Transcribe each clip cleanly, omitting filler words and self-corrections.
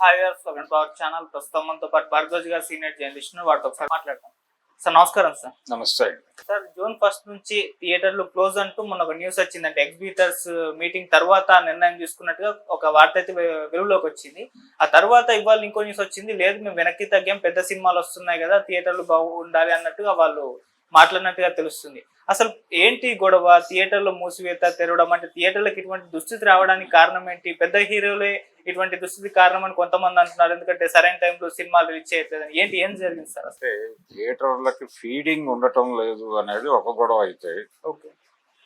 Hi seven power channel ప్రస్తుతం మనతో పాటు భారద్వాజ్ గారు సీనియర్ జర్నలిస్ట్ వాటితో ఒకసారి మాట్లాడతాం. సార్ నమస్కారం సార్. నమస్తే సార్, జూన్ 1 నుంచి థియేటర్లు క్లోజ్ అంటూ మొన్న ఒక న్యూస్ వచ్చిందంటే ఎగ్జిబిటర్స్ మీటింగ్ తర్వాత నిర్ణయం తీసుకున్నట్టుగా ఒక వార్త అయితే వెలుగులోకి వచ్చింది. ఆ తర్వాత ఇవాళ ఇంకో న్యూస్ వచ్చింది, లేదు మేము వెనక్కి తగ్గాం, పెద్ద సినిమాలు వస్తున్నాయి కదా, థియేటర్లు బాగుండాలి అన్నట్టుగా వాళ్ళు మాట్లాడినట్టుగా తెలుస్తుంది. అసలు ఏంటి గొడవ? థియేటర్లో మూసివేత తెరవడం అంటే థియేటర్లకు ఇటువంటి దుస్థితి రావడానికి కారణం ఏంటి? పెద్ద హీరోలే ఇటువంటి దుస్థితి కారణం అని కొంతమంది అంటున్నారు, ఎందుకంటే సరైన టైంలో సినిమాలు రిలీజ్ చేయట్లేదని. ఏంటి, ఏం జరిగింది సార్? అంటే థియేటర్లకి ఫీడింగ్ ఉండటం లేదు అనేది ఒక గొడవ అయితే, ఓకే,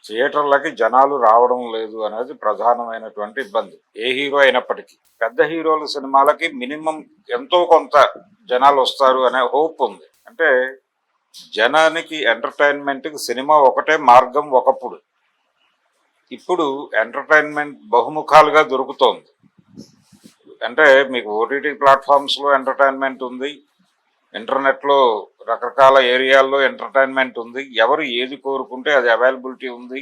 థియేటర్లకి జనాలు రావడం లేదు అనేది ప్రధానమైనటువంటి ఇబ్బంది. ఏ హీరో అయినప్పటికీ పెద్ద హీరోల సినిమాలకి మినిమం ఎంతో కొంత జనాలు వస్తారు అనే హోప్ ఉంది. అంటే జనానికి ఎంటర్టైన్మెంట్కి సినిమా ఒకటే మార్గం ఒకప్పుడు. ఇప్పుడు ఎంటర్టైన్మెంట్ బహుముఖాలుగా దొరుకుతోంది. అంటే మీకు ఓటీటీ ప్లాట్ఫామ్స్లో ఎంటర్టైన్మెంట్ ఉంది, ఇంటర్నెట్లో రకరకాల ఏరియాల్లో ఎంటర్టైన్మెంట్ ఉంది. ఎవరు ఏది కోరుకుంటే అది అవైలబిలిటీ ఉంది.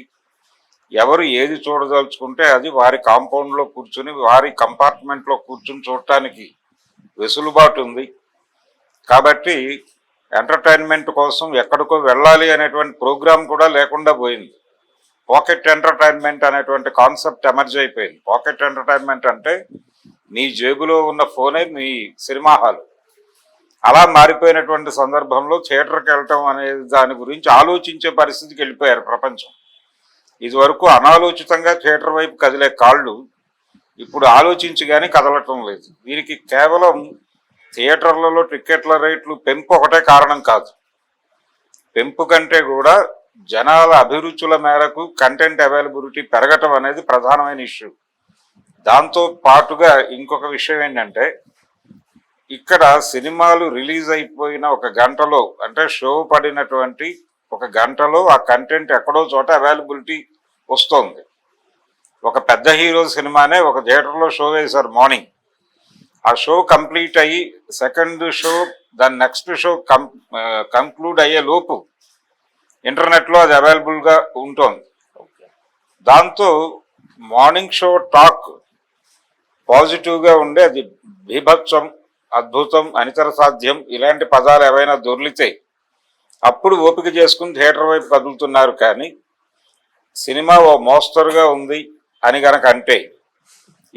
ఎవరు ఏది చూడదలుచుకుంటే అది వారి కాంపౌండ్లో కూర్చుని వారి కంపార్ట్మెంట్లో కూర్చుని చూడటానికి వెసులుబాటు ఉంది. కాబట్టి ఎంటర్టైన్మెంట్ కోసం ఎక్కడికో వెళ్ళాలి అనేటువంటి ప్రోగ్రాం కూడా లేకుండా పోయింది. పాకెట్ ఎంటర్టైన్మెంట్ అనేటువంటి కాన్సెప్ట్ ఎమర్జ్ అయిపోయింది. పాకెట్ ఎంటర్టైన్మెంట్ అంటే మీ జేబులో ఉన్న ఫోనే మీ సినిమా హాల్. అలా మారిపోయినటువంటి సందర్భంలో థియేటర్కి వెళ్ళటం అనేది దాని గురించి ఆలోచించే పరిస్థితికి వెళ్ళిపోయారు ప్రపంచం. ఇదివరకు అనాలోచితంగా థియేటర్ వైపు కదిలే కాళ్ళు ఇప్పుడు ఆలోచించి కానీ కదలటం లేదు. వీరికి కేవలం థియేటర్లలో టిక్కెట్ల రేట్లు పెంపు ఒకటే కారణం కాదు. పెంపు కంటే కూడా జనాల అభిరుచుల మేరకు కంటెంట్ అవైలబిలిటీ పెరగటం అనేది ప్రధానమైన ఇష్యూ. దాంతో పాటుగా ఇంకొక విషయం ఏంటంటే, ఇక్కడ సినిమాలు రిలీజ్ అయిపోయిన ఒక గంటలో, అంటే షో పడినటువంటి ఒక గంటలో ఆ కంటెంట్ ఎక్కడో చోట అవైలబిలిటీ వస్తుంది. ఒక పెద్ద హీరో సినిమానే ఒక థియేటర్లో షో వేశారు మార్నింగ్. ఆ షో కంప్లీట్ అయ్యి సెకండ్ షో దాని నెక్స్ట్ షో కంక్లూడ్ అయ్యే లోపు ఇంటర్నెట్లో అది అవైలబుల్గా ఉంటుంది. దాంతో మార్నింగ్ షో టాక్ పాజిటివ్గా ఉండే అది బీభత్సం, అద్భుతం, అనితర సాధ్యం ఇలాంటి పదాలు ఏవైనా దొర్లితే అప్పుడు ఓపిక చేసుకుని థియేటర్ వైపు కదులుతున్నారు. కానీ సినిమా ఓ మోస్తరుగా ఉంది అని కనుక అంటే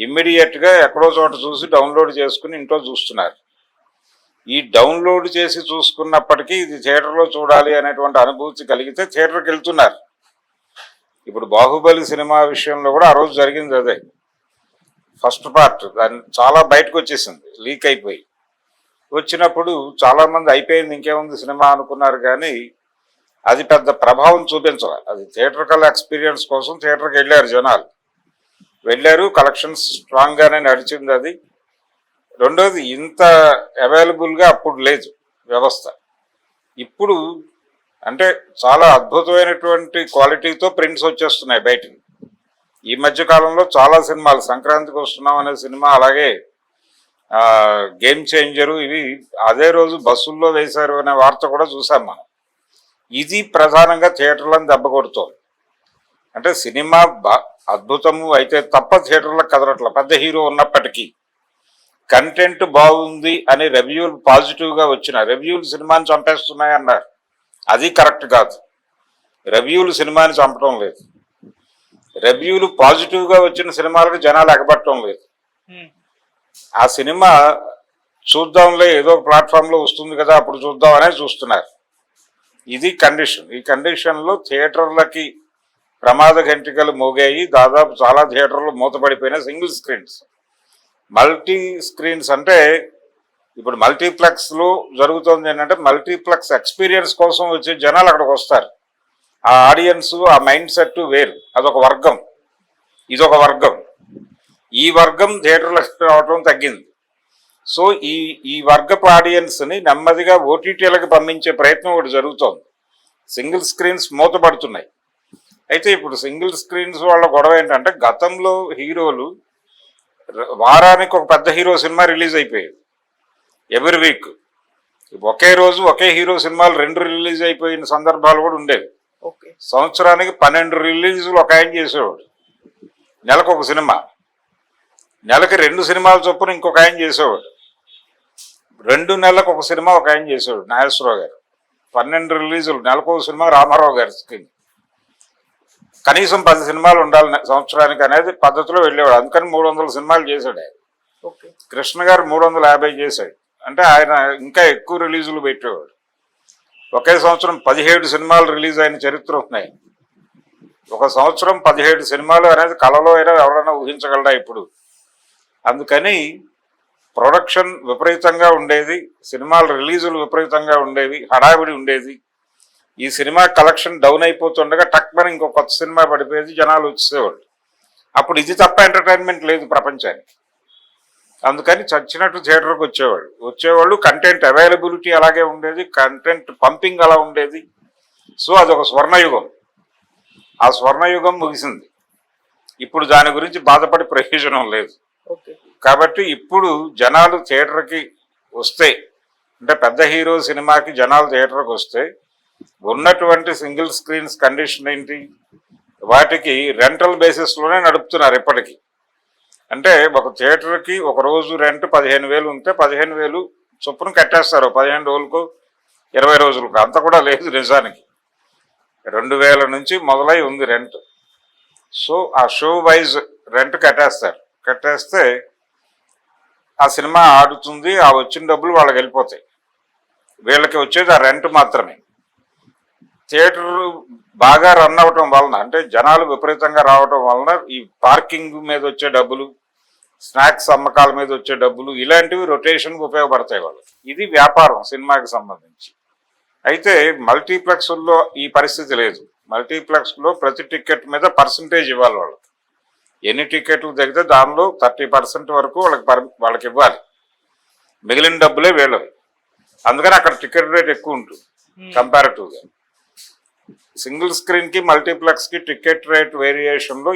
ఇమ్మీడియట్గా ఎక్కడో చోట చూసి డౌన్లోడ్ చేసుకుని ఇంట్లో చూస్తున్నారు. ఈ డౌన్లోడ్ చేసి చూసుకున్నప్పటికీ ఇది థియేటర్లో చూడాలి అనేటువంటి అనుభూతి కలిగితే థియేటర్కి వెళ్తున్నారు. ఇప్పుడు బాహుబలి సినిమా విషయంలో కూడా ఆ రోజు జరిగింది అదే. ఫస్ట్ పార్ట్ దాన్ని చాలా బయటకు వచ్చేసింది, లీక్ అయిపోయి. వచ్చినప్పుడు చాలామంది అయిపోయింది ఇంకేముంది సినిమా అనుకున్నారు, కానీ అది పెద్ద ప్రభావం చూపించాలి. అది థియేటర్కల్ ఎక్స్పీరియన్స్ కోసం థియేటర్కి వెళ్ళారు జనాలు, వెళ్ళారు, కలెక్షన్స్ స్ట్రాంగ్గానే నడిచింది అది. రెండోది, ఇంత అవైలబుల్గా అప్పుడు లేదు వ్యవస్థ. ఇప్పుడు అంటే చాలా అద్భుతమైనటువంటి క్వాలిటీతో ప్రింట్స్ వచ్చేస్తున్నాయి బయటికి. ఈ మధ్య కాలంలో చాలా సినిమాలు, సంక్రాంతికి వస్తున్నాం అనే సినిమా, అలాగే గేమ్ చేంజరు, ఇవి అదే రోజు బస్సుల్లో వేశారు అనే వార్త కూడా చూసాం మనం. ఇది ప్రధానంగా థియేటర్లను దెబ్బ కొడుతోంది. అంటే సినిమా అద్భుతము అయితే తప్ప థియేటర్లకు కదలట్ల. పెద్ద హీరో ఉన్నప్పటికీ కంటెంట్ బాగుంది అని రివ్యూలు పాజిటివ్గా వచ్చిన రివ్యూలు సినిమాని చంపేస్తున్నాయి అన్నారు. అది కరెక్ట్ కాదు. రివ్యూలు సినిమాని చంపడం లేదు. రివ్యూలు పాజిటివ్గా వచ్చిన సినిమాలకు జనాలు ఎగబట్టడం లేదు. ఆ సినిమా చూద్దాంలే, ఏదో ప్లాట్ఫామ్లో వస్తుంది కదా అప్పుడు చూద్దాం అనేది చూస్తున్నారు. ఇది కండిషన్. ఈ కండిషన్లో థియేటర్లకి ప్రమాద గంటికలు మోగాయి. దాదాపు చాలా థియేటర్లు మూతపడిపోయిన సింగిల్ స్క్రీన్స్. మల్టీ స్క్రీన్స్ అంటే ఇప్పుడు మల్టీప్లెక్స్లో జరుగుతుంది ఏంటంటే, మల్టీప్లెక్స్ ఎక్స్పీరియన్స్ కోసం వచ్చే జనాలు అక్కడికి వస్తారు. ఆ ఆడియన్స్, ఆ మైండ్ సెట్ వేరు. అదొక వర్గం, ఇదొక వర్గం. ఈ వర్గం థియేటర్లకు రావడం తగ్గింది. సో ఈ వర్గపు ఆడియన్స్ని నెమ్మదిగా ఓటీటీలకు పంపించే ప్రయత్నం ఒకటి జరుగుతోంది. సింగిల్ స్క్రీన్స్ మూతపడుతున్నాయి. అయితే ఇప్పుడు సింగిల్ స్క్రీన్స్ వాళ్ళ గొడవ ఏంటంటే, గతంలో హీరోలు వారానికి ఒక పెద్ద హీరో సినిమా రిలీజ్ అయిపోయేది ఎవ్రీ వీక్. ఒకే రోజు ఒకే హీరో సినిమాలు 2 రిలీజ్ అయిపోయిన సందర్భాలు కూడా ఉండేవి. సంవత్సరానికి 12 రిలీజులు ఒక ఆయన చేసేవాడు, నెలకు ఒక సినిమా. నెలకి 2 సినిమాల చొప్పున ఇంకొక ఆయన చేసేవాడు. 2 నెలలకు ఒక సినిమా ఒక ఆయన చేసేవాడు నాగేశ్వరరావు గారు. 12 రిలీజులు, నెలకు ఒక సినిమా రామారావు గారి స్క్రీన్. కనీసం 10 సినిమాలు ఉండాలి సంవత్సరానికి అనేది పద్ధతిలో వెళ్ళేవాడు. అందుకని 300 సినిమాలు చేశాడు ఆయన. ఓకే. కృష్ణ గారు 350 చేశాడు. అంటే ఆయన ఇంకా ఎక్కువ రిలీజులు పెట్టేవాడు. ఒకే సంవత్సరం 17 సినిమాలు రిలీజ్ అయిన చరిత్ర ఉన్నాయి. ఒక సంవత్సరం 17 సినిమాలు అనేది కళలో అయినా ఎవరైనా ఊహించగలరా ఇప్పుడు? అందుకని ప్రొడక్షన్ విపరీతంగా ఉండేది, సినిమాల రిలీజులు విపరీతంగా ఉండేవి, హడావిడి ఉండేది. ఈ సినిమా కలెక్షన్ డౌన్ అయిపోతుండగా టక్మని ఇంకో కొత్త సినిమా పడిపోయేది, జనాలు వచ్చేవాళ్ళు. అప్పుడు ఇది తప్ప ఎంటర్టైన్మెంట్ లేదు ప్రపంచానికి. అందుకని చచ్చినట్టు థియేటర్కి వచ్చేవాళ్ళు. కంటెంట్ అవైలబిలిటీ అలాగే ఉండేది, కంటెంట్ పంపింగ్ అలా ఉండేది. సో అదొక స్వర్ణయుగం. ఆ స్వర్ణయుగం ముగిసింది. ఇప్పుడు దాని గురించి బాధపడి ప్రయోజనం లేదు. ఓకే. కాబట్టి ఇప్పుడు జనాలు థియేటర్కి వస్తే, అంటే పెద్ద హీరో సినిమాకి జనాలు థియేటర్కి వస్తే ఉన్నటువంటి సింగిల్ స్క్రీన్స్ కండిషన్ ఏంటి? వాటికి రెంటల్ బేసిస్లోనే నడుపుతున్నారు ఇప్పటికీ. అంటే ఒక థియేటర్కి ఒక రోజు రెంట్ 15,000 ఉంటే 15,000 చొప్పున కట్టేస్తారు 15 రోజులకు 20 రోజులకు. అంత కూడా లేదు నిజానికి. 2,000 నుంచి మొదలై ఉంది రెంట్. సో ఆ షో వైజ్ రెంట్ కట్టేస్తే ఆ సినిమా ఆడుతుంది. ఆ వచ్చిన డబ్బులు వాళ్ళకి వెళ్ళిపోతాయి. వీళ్ళకి వచ్చేది ఆ రెంట్ మాత్రమే. థియేటర్ బాగా రన్ అవటం వలన, అంటే జనాలు విపరీతంగా రావటం వలన ఈ పార్కింగ్ మీద వచ్చే డబ్బులు, స్నాక్స్ అమ్మకాల మీద వచ్చే డబ్బులు, ఇలాంటివి రొటేషన్కి ఉపయోగపడతాయి వాళ్ళు. ఇది వ్యాపారం సినిమాకి సంబంధించి. అయితే మల్టీప్లెక్స్లో ఈ పరిస్థితి లేదు. మల్టీప్లెక్స్లో ప్రతి టికెట్ మీద పర్సంటేజ్ ఇవ్వాలి వాళ్ళకి. ఎన్ని టికెట్లు దిగితే దానిలో 30% వరకు వాళ్ళకి ఇవ్వాలి. మిగిలిన డబ్బులే వీళ్ళవి. అందుకని అక్కడ టికెట్ రేట్ ఎక్కువ ఉంటుంది కంపారిటివ్గా. సింగిల్ స్క్రీన్కి మల్టీప్లెక్స్కి టికెట్ రేట్ వేరియేషన్లో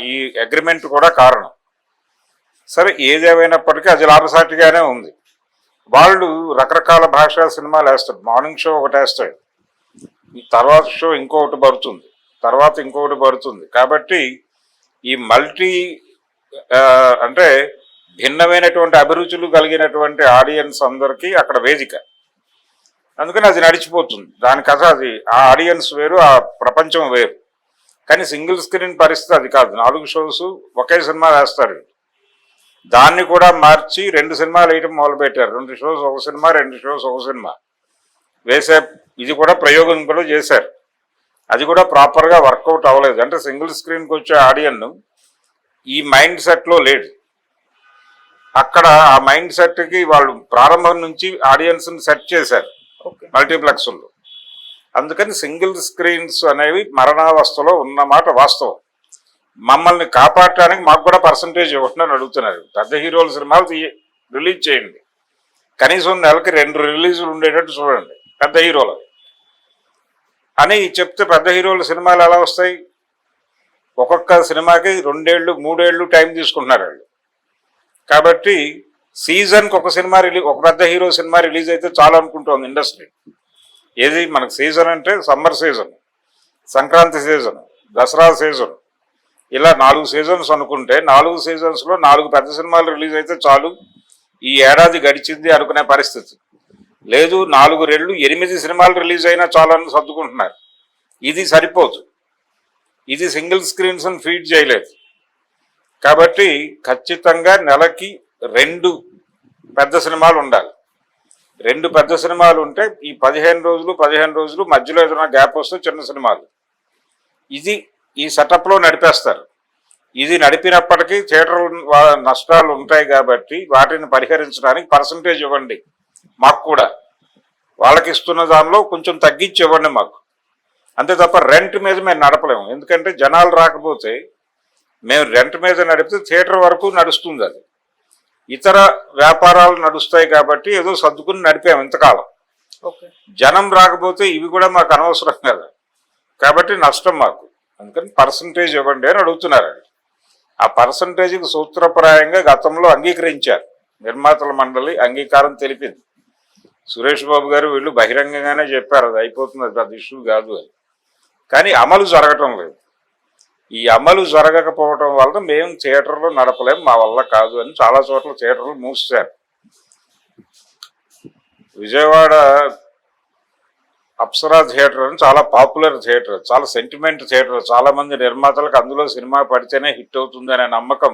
ఈ అగ్రిమెంట్ కూడా కారణం. సరే, ఏదేమైనప్పటికీ అది లాభసాటిగానే ఉంది. వాళ్ళు రకరకాల భాషా సినిమాలు వేస్తారు. మార్నింగ్ షో ఒకటి వేస్తాడు, తర్వాత షో ఇంకొకటి పడుతుంది, తర్వాత ఇంకొకటి పడుతుంది. కాబట్టి ఈ అంటే భిన్నమైనటువంటి అభిరుచులు కలిగినటువంటి ఆడియన్స్ అందరికీ అక్కడ వేదిక. అందుకని అది నడిచిపోతుంది. దాని కథ అది, ఆ ఆడియన్స్ వేరు, ఆ ప్రపంచం వేరు. కానీ సింగిల్ స్క్రీన్ పరిస్థితి అది కాదు. 4 షోస్ ఒకే సినిమా వేస్తారు. దాన్ని కూడా మార్చి 2 సినిమాలు వేయటం మొదలుపెట్టారు. 2 షోస్ ఒక సినిమా, 2 షోస్ ఒక సినిమా వేసే ఇది కూడా ప్రయోగం కూడా చేశారు. అది కూడా ప్రాపర్గా వర్కౌట్ అవ్వలేదు. అంటే సింగిల్ స్క్రీన్కి వచ్చే ఆడియన్ ఈ మైండ్ సెట్లో లేడు. అక్కడ ఆ మైండ్ సెట్కి వాళ్ళు ప్రారంభం నుంచి ఆడియన్స్ని సెట్ చేశారు మల్టీప్లెక్స్లో. అందుకని సింగిల్ స్క్రీన్స్ అనేవి మరణావస్థలో ఉన్నమాట వాస్తవం. మమ్మల్ని కాపాడటానికి మాకు కూడా పర్సంటేజ్ ఇవ్వండి అని అడుగుతున్నారు. పెద్ద హీరోల సినిమాలు రిలీజ్ చేయండి, కనీసం నెలకి 2 రిలీజులు ఉండేటట్టు చూడండి పెద్ద హీరోలు అని చెప్తే, పెద్ద హీరోల సినిమాలు ఎలా వస్తాయి? ఒక్కొక్క సినిమాకి 2 ఏళ్ళు 3 ఏళ్ళు టైం తీసుకుంటున్నారు వాళ్ళు. కాబట్టి సీజన్కి ఒక సినిమా ఒక పెద్ద హీరో సినిమా రిలీజ్ అయితే చాలు అనుకుంటోంది ఇండస్ట్రీ. ఏది మనకు సీజన్ అంటే summer season, Sankranti season, Dasara season, ఇలా 4 సీజన్స్ అనుకుంటే 4 సీజన్స్లో 4 పెద్ద సినిమాలు రిలీజ్ అయితే చాలు, ఈ ఏడాది గడిచింది అనుకునే పరిస్థితి లేదు. 4 రెళ్ళు 8 సినిమాలు రిలీజ్ అయినా చాలని సర్దుకుంటున్నారు. ఇది సరిపోదు. ఇది సింగిల్ స్క్రీన్స్ని ఫీడ్ చేయలేదు. కాబట్టి ఖచ్చితంగా నెలకి 2 పెద్ద సినిమాలు ఉండాలి. 2 పెద్ద సినిమాలు ఉంటే ఈ 15 రోజులు మధ్యలో ఏదైనా గ్యాప్ వస్తే చిన్న సినిమాలు, ఇది ఈ సెటప్లో నడిపేస్తారు. ఇది నడిపినప్పటికీ థియేటర్ నష్టాలు ఉంటాయి. కాబట్టి వాటిని పరిహరించడానికి పర్సంటేజ్ ఇవ్వండి మాకు కూడా. వాళ్ళకి ఇస్తున్న దానిలో కొంచెం తగ్గించి ఇవ్వండి మాకు. అంతే తప్ప రెంట్ మీద మేము నడపలేము. ఎందుకంటే జనాలు రాకపోతే మేము రెంట్ మీద నడిపితే థియేటర్ వరకు నడుస్తుంది. అది ఇతర వ్యాపారాలు నడుస్తాయి కాబట్టి ఏదో సర్దుకుని నడిపాము ఇంతకాలం. జనం రాకపోతే ఇవి కూడా మాకు అనవసరం కదా, కాబట్టి నష్టం మాకు. అందుకని పర్సంటేజ్ ఇవ్వండి అని అడుగుతున్నారు. ఆ పర్సంటేజ్కి సూత్రప్రాయంగా గతంలో అంగీకరించారు. నిర్మాతల మండలి అంగీకారం తెలిపింది. సురేష్ బాబు గారు వీళ్ళు బహిరంగంగానే చెప్పారు అది అయిపోతుంది, అది పెద్ద ఇష్యూ కాదు అని. కానీ అమలు జరగటం లేదు. ఈ అమలు జరగకపోవడం వల్ల మేము థియేటర్లు నడపలేం, మా వల్ల కాదు అని చాలా చోట్ల థియేటర్లు మూసారు. విజయవాడ అప్సరా థియేటర్ అని చాలా పాపులర్ థియేటర్, చాలా సెంటిమెంట్ థియేటర్. చాలా మంది నిర్మాతలకు అందులో సినిమా పడితేనే హిట్ అవుతుంది అనే నమ్మకం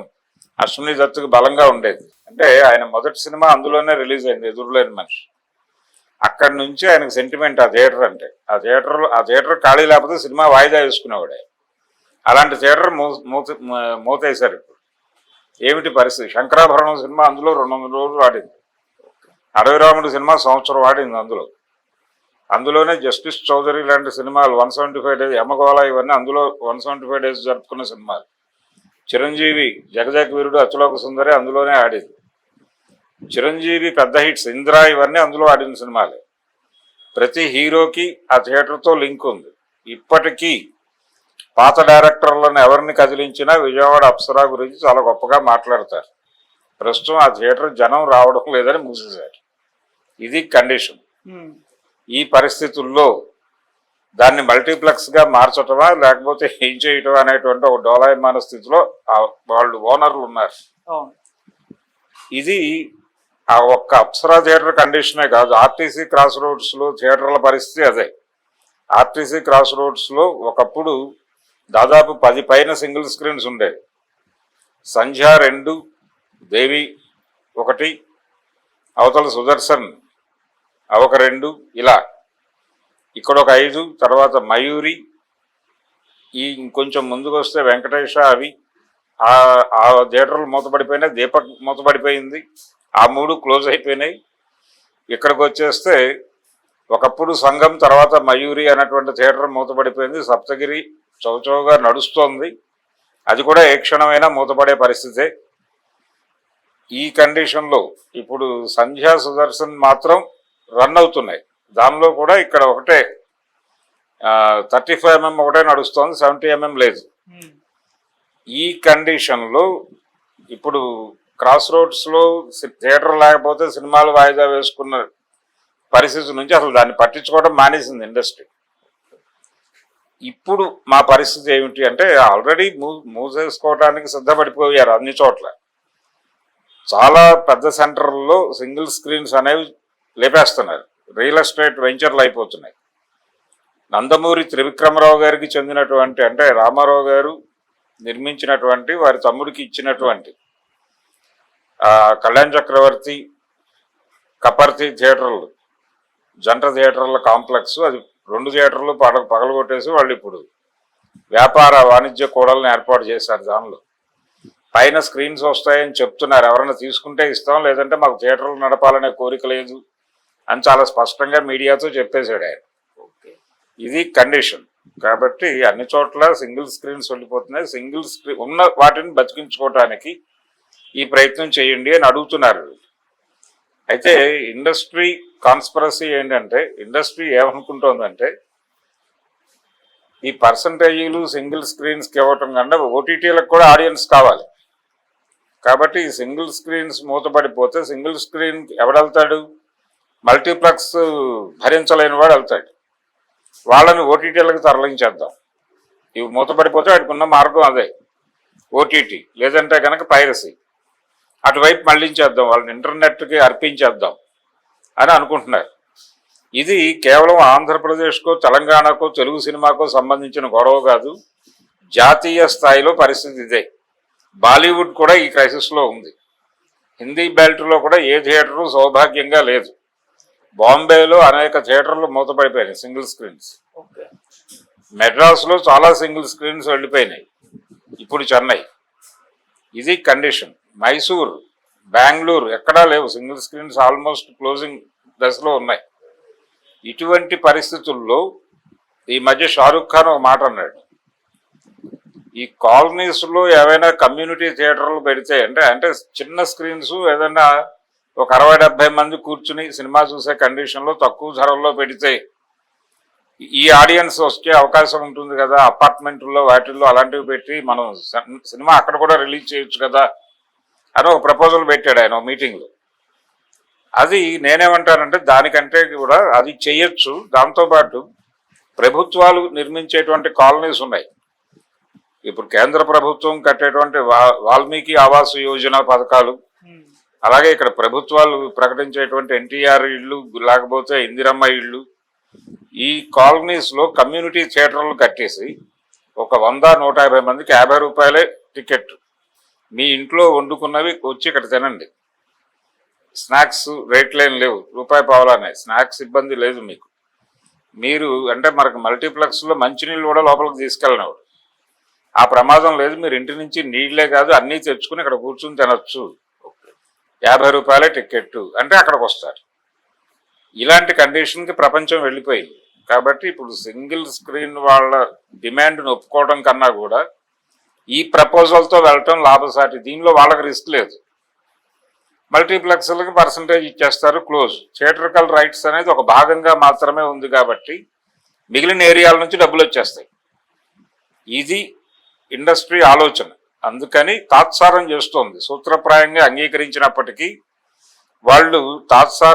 అశ్విని దత్తుకి బలంగా ఉండేది. అంటే ఆయన మొదటి సినిమా అందులోనే రిలీజ్ అయింది, ఎదురులేని మనిషి. అక్కడి నుంచి ఆయనకు సెంటిమెంట్ ఆ థియేటర్ అంటే. ఆ థియేటర్ ఖాళీ లేకపోతే సినిమా వాయిదా వేసుకునేవాడే. అలాంటి థియేటర్ మూతేశారు. ఇప్పుడు ఏమిటి పరిస్థితి? శంకరాభరణం సినిమా అందులో 200 రోజులు ఆడింది. అడవిరాముడు సినిమా సంవత్సరం ఆడింది. అందులోనే జస్టిస్ చౌదరి లాంటి సినిమాలు 175 డేస్, యమగోళ ఇవన్నీ అందులో 175 డేస్ జరుపుకున్న సినిమాలు. చిరంజీవి జగజగ వీరుడు, అచులోక సుందరి అందులోనే ఆడింది. చిరంజీవి పెద్ద హిట్స్ ఇంద్ర ఇవన్నీ అందులో ఆడిన సినిమాలే. ప్రతి హీరోకి ఆ థియేటర్తో లింక్ ఉంది. ఇప్పటికీ పాత డైరెక్టర్లను ఎవరిని కదిలించినా విజయవాడ అప్సరా గురించి చాలా గొప్పగా మాట్లాడతారు. ప్రస్తుతం ఆ థియేటర్ జనం రావడం లేదని మూసేశారు. ఇది కండిషన్. ఈ పరిస్థితుల్లో దాన్ని మల్టీప్లెక్స్గా మార్చటమా లేకపోతే ఏం చేయటం అనేటువంటి ఒక డోలాయమాన స్థితిలో వాళ్ళు ఓనర్లు ఉన్నారు. ఇది ఆ ఒక్క అప్సరా థియేటర్ కండిషనే కాదు, ఆర్టీసీ క్రాస్ రోడ్స్లో థియేటర్ల పరిస్థితి అదే. ఆర్టీసీ క్రాస్ రోడ్స్లో ఒకప్పుడు దాదాపు 10 పైన సింగిల్ స్క్రీన్స్ ఉండేవి. సంధ్య 2, దేవి 1, అవతల సుదర్శన్ ఒక 2, ఇలా ఇక్కడ ఒక 5, తర్వాత మయూరి, ఈ ఇంకొంచెం ముందుకు వస్తే వెంకటేశ, అవి ఆ థియేటర్లు మూతపడిపోయినాయి. దీపక్ మూతపడిపోయింది. ఆ 3 క్లోజ్ అయిపోయినాయి. ఇక్కడికి వచ్చేస్తే ఒకప్పుడు సంఘం, తర్వాత మయూరి అనేటువంటి థియేటర్ మూతపడిపోయింది. సప్తగిరి చౌచౌగా నడుస్తోంది, అది కూడా ఏ క్షణమైనా మూతపడే పరిస్థితే. ఈ కండిషన్లో ఇప్పుడు సంధ్యా, సుదర్శన్ మాత్రం రన్ అవుతున్నాయి. దానిలో కూడా ఇక్కడ ఒకటే 35mm ఒకటే నడుస్తోంది, 70mm లేదు. ఈ కండిషన్లో ఇప్పుడు క్రాస్ రోడ్స్లో థియేటర్ లేకపోతే సినిమాలు వాయిదా వేసుకున్న పరిస్థితి నుంచి అసలు దాన్ని పట్టించుకోవడం మానేసింది ఇండస్ట్రీ. ఇప్పుడు మా పరిస్థితి ఏమిటి అంటే ఆల్రెడీ మూసేసుకోవడానికి సిద్ధపడిపోయారు అన్ని చోట్ల. చాలా పెద్ద సెంటర్లలో సింగిల్ స్క్రీన్స్ అనేవి లేపేస్తున్నారు, రియల్ ఎస్టేట్ వెంచర్లు అయిపోతున్నాయి. నందమూరి త్రివిక్రమరావు గారికి చెందినటువంటి, అంటే రామారావు గారు నిర్మించినటువంటి, వారి తమ్ముడికి ఇచ్చినటువంటి కళ్యాణ్ చక్రవర్తి, కపర్తి థియేటర్లు, జంట థియేటర్ల కాంప్లెక్స్, అది 2 థియేటర్లు పగలగొట్టేసి వాళ్ళు ఇప్పుడు వ్యాపార వాణిజ్య కూడలను ఏర్పాటు చేశారు. దానిలో పైన స్క్రీన్స్ వస్తాయని చెప్తున్నారు. ఎవరైనా తీసుకుంటే ఇస్తాం, లేదంటే మాకు థియేటర్లు నడపాలనే కోరిక లేదు అని చాలా స్పష్టంగా మీడియాతో చెప్పేశాడు ఆయన. ఇది కండిషన్. కాబట్టి అన్ని చోట్ల సింగిల్ స్క్రీన్స్ వెళ్ళిపోతున్నాయి. సింగిల్ స్క్రీన్ ఉన్న వాటిని బతికించుకోవటానికి ఈ ప్రయత్నం చేయండి అని అడుగుతున్నారు. అయితే ఇండస్ట్రీ కాన్స్పిరసీ ఏంటంటే, ఇండస్ట్రీ ఏమనుకుంటోందంటే ఈ పర్సంటేజీలు సింగిల్ స్క్రీన్స్కి ఇవ్వటం కన్నా ఓటీటీలకు కూడా ఆడియన్స్ కావాలి. కాబట్టి ఈ సింగిల్ స్క్రీన్స్ మూతపడిపోతే సింగిల్ స్క్రీన్ ఎవడెళ్తాడు? మల్టీప్లెక్స్ భరించలేని వాడు వెళ్తాడు. వాళ్ళని ఓటీటీలకు తరలించేద్దాం. ఇవి మూతపడిపోతే వాటికి ఉన్న మార్గం అదే, ఓటీటీ, లేదంటే కనుక పైరసీ. అటువైపు మళ్లించేద్దాం, వాళ్ళని ఇంటర్నెట్కి అర్పించేద్దాం అని అనుకుంటున్నారు. ఇది కేవలం ఆంధ్రప్రదేశ్కో తెలంగాణకో తెలుగు సినిమాకో సంబంధించిన గొడవ కాదు, జాతీయ స్థాయిలో పరిస్థితి ఇదే. బాలీవుడ్ కూడా ఈ క్రైసిస్లో ఉంది. హిందీ బెల్ట్లో కూడా ఏ థియేటరు సౌభాగ్యంగా లేదు. బాంబేలో అనేక థియేటర్లు మూతపడిపోయినాయి సింగిల్ స్క్రీన్స్. మెడ్రాస్లో చాలా సింగిల్ స్క్రీన్స్ వెళ్ళిపోయినాయి. ఇప్పుడు చెన్నై. ఇది కండిషన్. మైసూర్, బెంగళూరు ఎక్కడా లేవు సింగిల్ స్క్రీన్స్, ఆల్మోస్ట్ క్లోజింగ్ దశలో ఉన్నాయి. ఇటువంటి పరిస్థితుల్లో ఈ మధ్య షారుఖ్ ఖాన్ ఒక మాట అన్నాడు, ఈ కాలనీస్లో ఏవైనా కమ్యూనిటీ థియేటర్లు పెడితే అంటే చిన్న స్క్రీన్స్ ఏదైనా ఒక 60-70 మంది కూర్చుని సినిమా చూసే కండిషన్లో తక్కువ ధరల్లో పెడితే ఈ ఆడియన్స్ వచ్చే అవకాశం ఉంటుంది కదా, అపార్ట్మెంట్లో వాటిల్లో అలాంటివి పెట్టి మనం సినిమా అక్కడ కూడా రిలీజ్ చేయొచ్చు కదా అని ఒక ప్రపోజల్ పెట్టాడు ఆయన మీటింగ్లో. అది నేనేమంటానంటే దానికంటే కూడా అది చేయొచ్చు. దాంతోపాటు ప్రభుత్వాలు నిర్మించేటువంటి కాలనీస్ ఉన్నాయి, ఇప్పుడు కేంద్ర ప్రభుత్వం కట్టేటువంటి వాల్మీకి ఆవాస్ యోజన పథకాలు, అలాగే ఇక్కడ ప్రభుత్వాలు ప్రకటించేటువంటి ఎన్టీఆర్ ఇళ్ళు, లేకపోతే ఇందిరమ్మ ఇళ్ళు, ఈ కాలనీస్ లో కమ్యూనిటీ థియేటర్లు కట్టేసి ఒక 100-150 మందికి 50 రూపాయలే టికెట్, మీ ఇంట్లో వండుకున్నవి వచ్చి ఇక్కడ తినండి, స్నాక్స్ రేట్లేం లేవు, రూపాయి పావలానే, స్నాక్స్ ఇబ్బంది లేదు మీకు. మీరు అంటే మనకు మల్టీప్లెక్స్ లో మంచినీళ్ళు కూడా లోపలికి తీసుకెళ్ళినవాడు, ఆ ప్రమాదం లేదు. మీరు ఇంటి నుంచి నీళ్లే కాదు అన్నీ తెచ్చుకుని ఇక్కడ కూర్చుని తినొచ్చు, 50 రూపాయలే టికెట్ అంటే అక్కడికి వస్తారు. ఇలాంటి కండిషన్కి ప్రపంచం వెళ్ళిపోయింది. కాబట్టి ఇప్పుడు సింగిల్ స్క్రీన్ వాళ్ళ డిమాండ్ను ఒప్పుకోవడం కన్నా కూడా ఈ ప్రపోజల్తో వెళ్ళటం లాభసాటి. దీనిలో వాళ్ళకి రిస్క్ లేదు, మల్టీప్లెక్స్లకి పర్సంటేజ్ ఇచ్చేస్తారు, క్లోజ్. థియేటర్కల్ రైట్స్ అనేది ఒక భాగంగా మాత్రమే ఉంది కాబట్టి మిగిలిన ఏరియాల నుంచి డబ్బులు వచ్చేస్తాయి. ఇది ఇండస్ట్రీ ఆలోచన. అందుకని తాత్సారం చేస్తోంది. సూత్రప్రాయంగా అంగీకరించినప్పటికీ వాళ్ళు తాత్సారం